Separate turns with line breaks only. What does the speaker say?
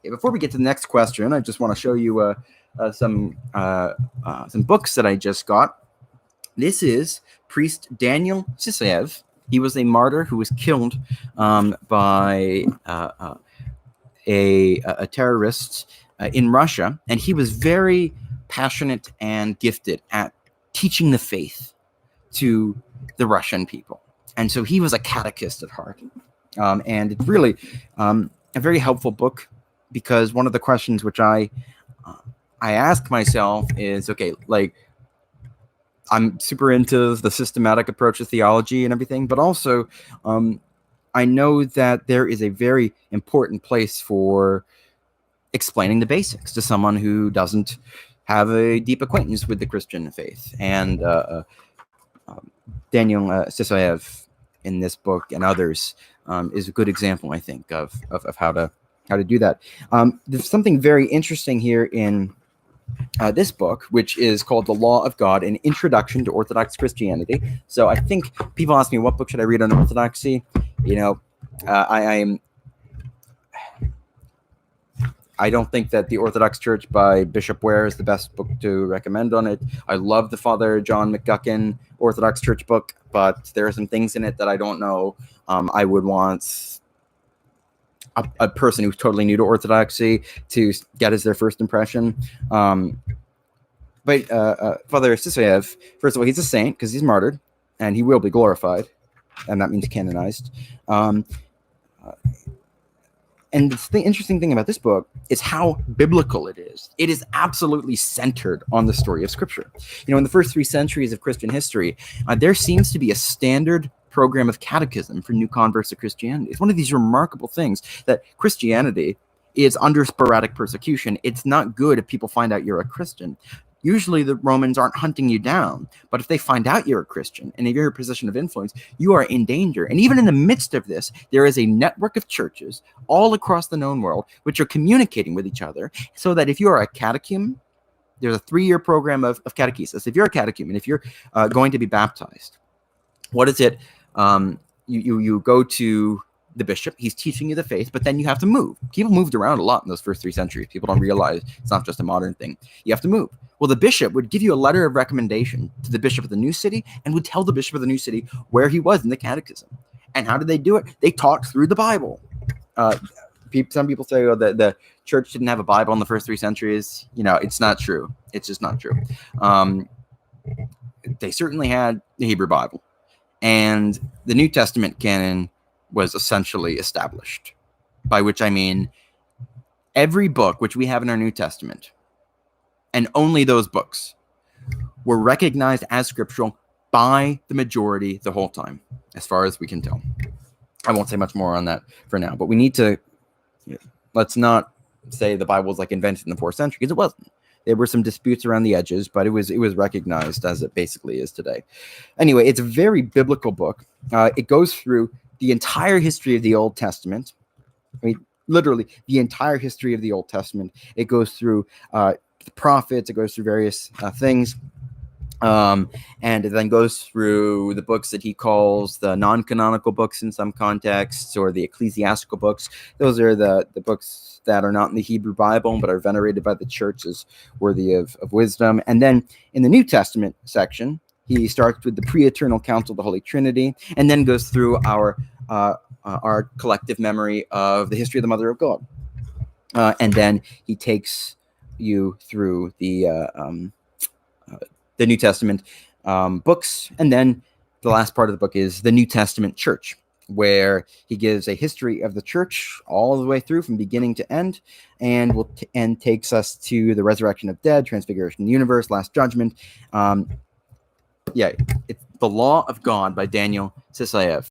before we get to the next question, I just want to show you some books that I just got. This is priest Daniel Sysoev. He was a martyr who was killed by a terrorist in Russia, and he was very passionate and gifted at teaching the faith to the Russian people. And so he was a catechist at heart. And it's really a very helpful book, because one of the questions which I ask myself is, okay, like, I'm super into the systematic approach to theology and everything, but also I know that there is a very important place for explaining the basics to someone who doesn't have a deep acquaintance with the Christian faith. And Daniel Sysoev in this book and others is a good example, I think, of how to do that. There's something very interesting here in this book, which is called The Law of God, An Introduction to Orthodox Christianity. So I think people ask me, what book should I read on Orthodoxy? You know, I don't think that The Orthodox Church by Bishop Ware is the best book to recommend on it. I love the Father John McGuckin Orthodox Church book, but there are some things in it that I don't know. I would want a person who's totally new to Orthodoxy to get as their first impression. But Father Sysoev, first of all, he's a saint because he's martyred, and he will be glorified, and that means canonized. And the interesting thing about this book is how biblical it is. It is absolutely centered on the story of Scripture. You know, in the first 3 centuries of Christian history, there seems to be a standard program of catechism for new converts to Christianity. It's one of these remarkable things that Christianity is under sporadic persecution. It's not good if people find out you're a Christian. Usually the Romans aren't hunting you down, but if they find out you're a Christian and if you're in a position of influence, you are in danger. And even in the midst of this, there is a network of churches all across the known world which are communicating with each other, so that if you are a catechumen, there's a 3-year program of catechesis. If you're a catechumen, if you're going to be baptized, what is it? You go to the bishop, he's teaching you the faith, but then you have to move. People moved around a lot in those first 3 centuries. People don't realize it's not just a modern thing. You have to move. Well, the bishop would give you a letter of recommendation to the bishop of the new city and would tell the bishop of the new city where he was in the catechism. And how did they do it? They talked through the Bible. Some people say, oh, the church didn't have a Bible in the first 3 centuries. You know, it's not true. It's just not true. They certainly had the Hebrew Bible. And the New Testament canon was essentially established, by which I mean every book which we have in our New Testament, and only those books, were recognized as scriptural by the majority the whole time, as far as we can tell. I won't say much more on that for now, but we need to, let's not say the Bible was like invented in the 4th century, because it wasn't. There were some disputes around the edges, but it was recognized as it basically is today. Anyway, it's a very biblical book. It goes through the entire history of the Old Testament. I mean, literally the entire history of the Old Testament. It goes through the prophets. It goes through various things. And it then goes through the books that he calls the non-canonical books in some contexts, or the ecclesiastical books. Those are the books that are not in the Hebrew Bible but are venerated by the church as worthy of wisdom. And then in the New Testament section, he starts with the pre-eternal counsel of the Holy Trinity, and then goes through our collective memory of the history of the Mother of God. And then he takes you through the New Testament books, and then the last part of the book is the New Testament Church, where he gives a history of the church all the way through from beginning to end, and takes us to the resurrection of dead, transfiguration of the universe, last judgment. It's The Law of God by Daniel Sysoev.